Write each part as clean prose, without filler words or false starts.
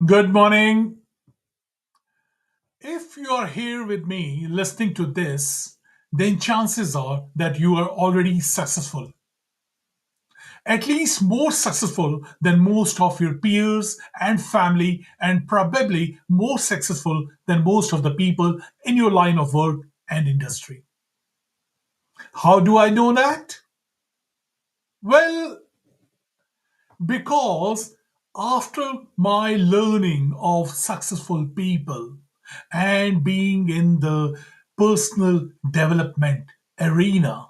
Good morning. If you are here with me listening to this, then chances are that you are already successful. At least more successful than most of your peers and family, and probably more successful than most of the people in your line of work and industry. How do I know that? Well, because after my learning of successful people and being in the personal development arena,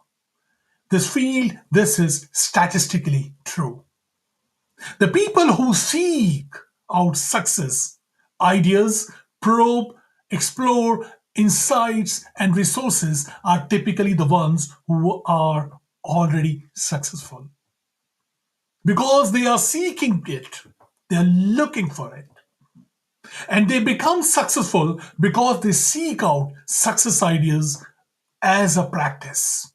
this is statistically true. The people who seek out success, ideas, probe, explore insights and resources are typically the ones who are already successful because they are seeking it, they're looking for it. And they become successful because they seek out success ideas as a practice.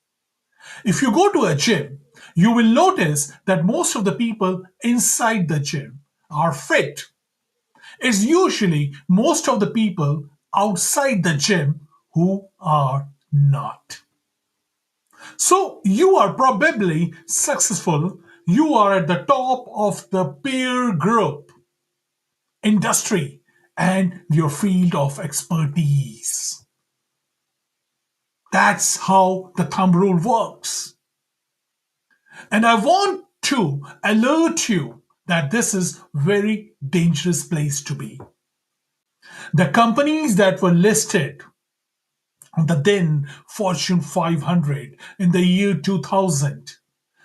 If you go to a gym, you will notice that most of the people inside the gym are fit. It's usually most of the people outside the gym who are not. So you are probably successful. You are at the top of the peer group, industry, and your field of expertise. That's how the thumb rule works. And I want to alert you that this is very dangerous place to be. The companies that were listed on the then Fortune 500 in the year 2000,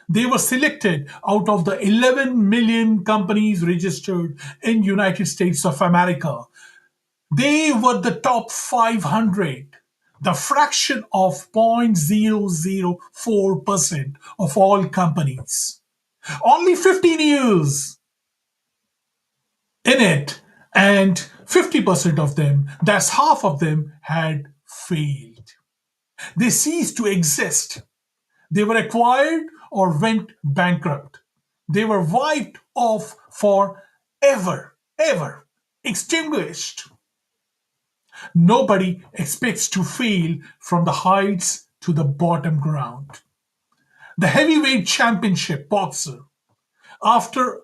they were selected out of the 11 million companies registered in United States of America. They were the top 500, the fraction of 0.004% of all companies. Only 15 years in it, and 50% of them, that's half of them, had failed. They ceased to exist. They were acquired or went bankrupt. They were wiped off forever, ever, extinguished. Nobody expects to fail from the heights to the bottom ground. The heavyweight championship boxer, after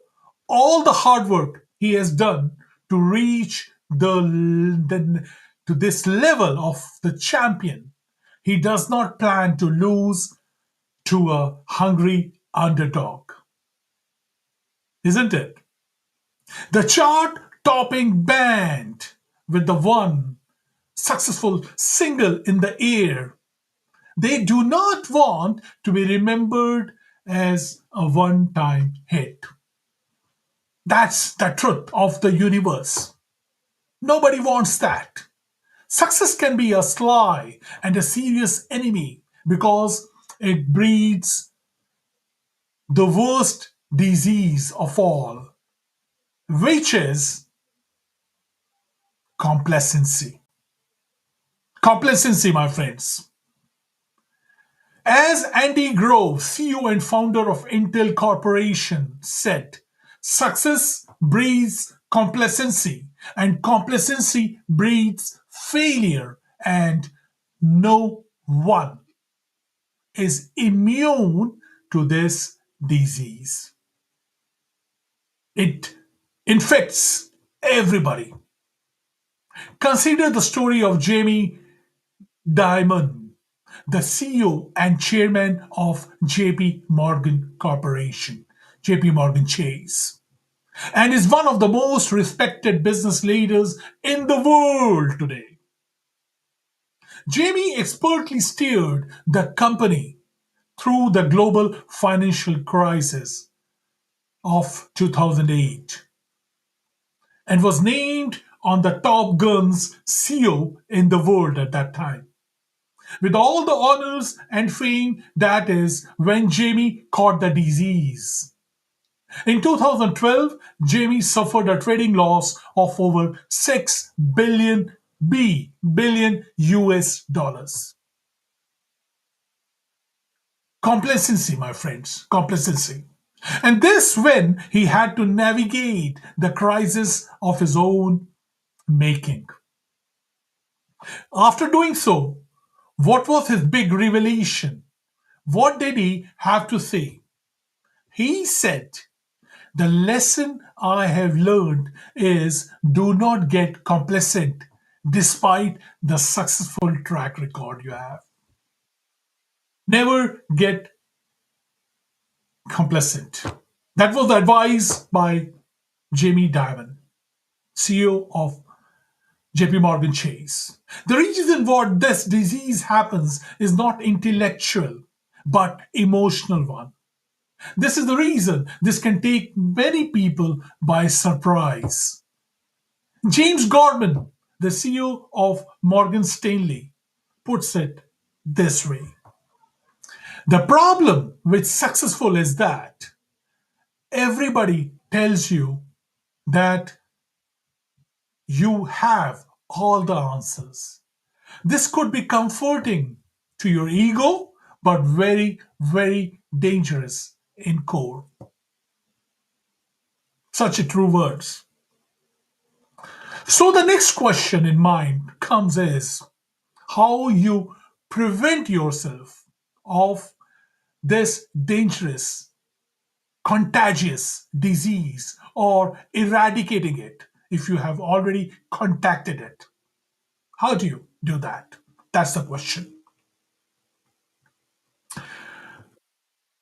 all the hard work he has done to reach to this level of the champion, he does not plan to lose to a hungry underdog, isn't it? The chart topping band with the one successful single in the air. They do not want to be remembered as a one time hit. That's the truth of the universe. Nobody wants that. Success can be a sly and a serious enemy because it breeds the worst disease of all, which is complacency. Complacency, my friends. As Andy Grove, CEO and founder of Intel Corporation, said, success breeds complacency, and complacency breeds failure, and no one is immune to this disease. It infects everybody. Consider the story of Jamie Dimon, the CEO and chairman of JP Morgan Corporation, JP Morgan Chase, and is one of the most respected business leaders in the world today. Jamie expertly steered the company through the global financial crisis of 2008 and was named on the Top Gun's CEO in the world at that time. With all the honors and fame that is when Jamie caught the disease. In 2012, Jamie suffered a trading loss of over 6 billion US dollars. Complacency, my friends, complacency. And this when he had to navigate the crisis of his own making. After doing so, what was his big revelation? What did he have to say? He said, the lesson I have learned is do not get complacent despite the successful track record you have. Never get complacent. That was the advice by Jamie Dimon, CEO of JP Morgan Chase. The reason what this disease happens is not intellectual but emotional one. This is the reason this can take many people by surprise. James Gorman, the CEO of Morgan Stanley, puts it this way. The problem with successful is that everybody tells you that you have all the answers. This could be comforting to your ego, but very, very dangerous in core. Such a true words. So the next question in mind comes is how you prevent yourself of this dangerous, contagious disease or eradicating it if you have already contacted it. How do you do that? That's the question.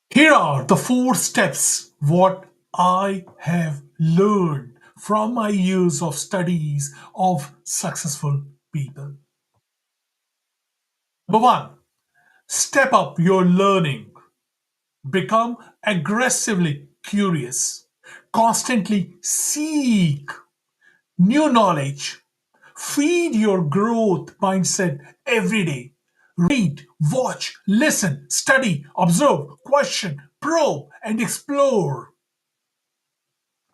Here are the four steps what I have learned from my years of studies of successful people. Number one, step up your learning. Become aggressively curious. Constantly seek new knowledge. Feed your growth mindset every day. Read, watch, listen, study, observe, question, probe, and explore.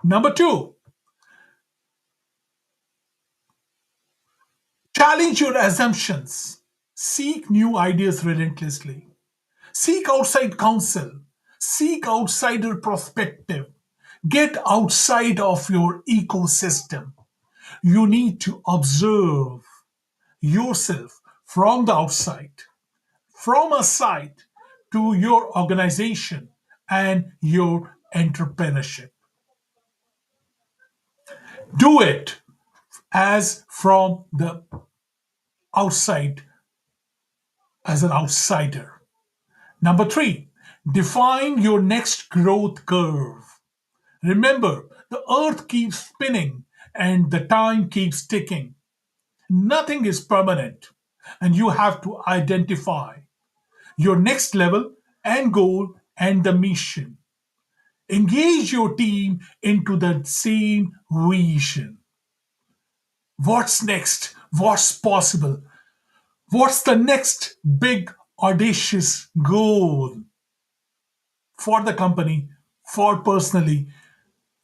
Number two, challenge your assumptions. Seek new ideas relentlessly. Seek outside counsel. Seek outsider perspective. Get outside of your ecosystem. You need to observe yourself from the outside, from a site to your organization and your entrepreneurship. Do it as from the outside, as an outsider. Number three, define your next growth curve. Remember, the earth keeps spinning and the time keeps ticking. Nothing is permanent, and you have to identify your next level and goal and the mission. Engage your team into the same vision. What's next? What's possible? What's the next big audacious goal for the company, for personally,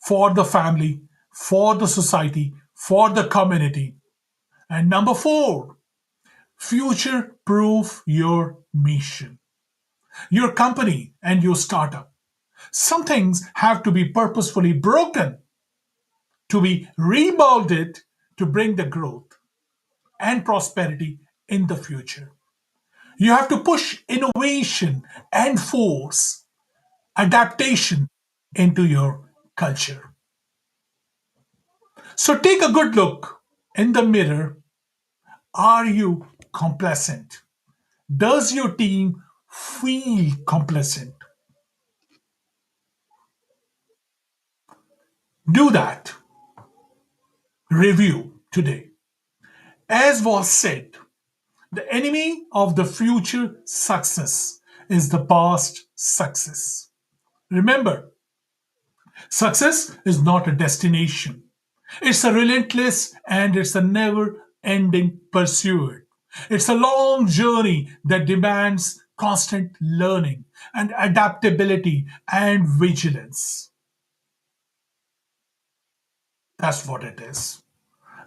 for the family, for the society, for the community? And number four, future proof your mission, your company, and your startup. Some things have to be purposefully broken to be remolded to bring the growth and prosperity in the future. You have to push innovation and force adaptation into your culture. So take a good look in the mirror. Are you complacent? Does your team feel complacent? Do that. Review today. As was said, the enemy of the future success is the past success. Remember, success is not a destination. It's a relentless and it's a never ending pursuit. It's a long journey that demands constant learning and adaptability and vigilance. That's what it is.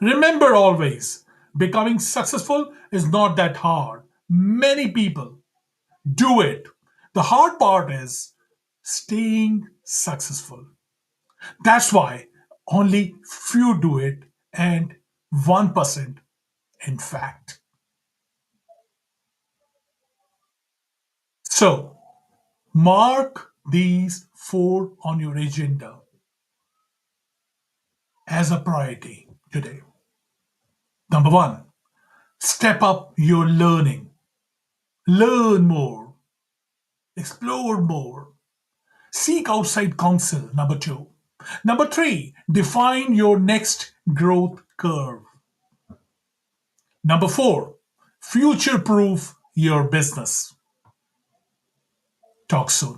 Remember always, becoming successful is not that hard. Many people do it. The hard part is staying successful. That's why only few do it and 1% in fact. So mark these four on your agenda as a priority today. Number one, step up your learning. Learn more, explore more, seek outside counsel. Number two. Number three, define your next growth curve. Number four, future proof your business. Talk soon.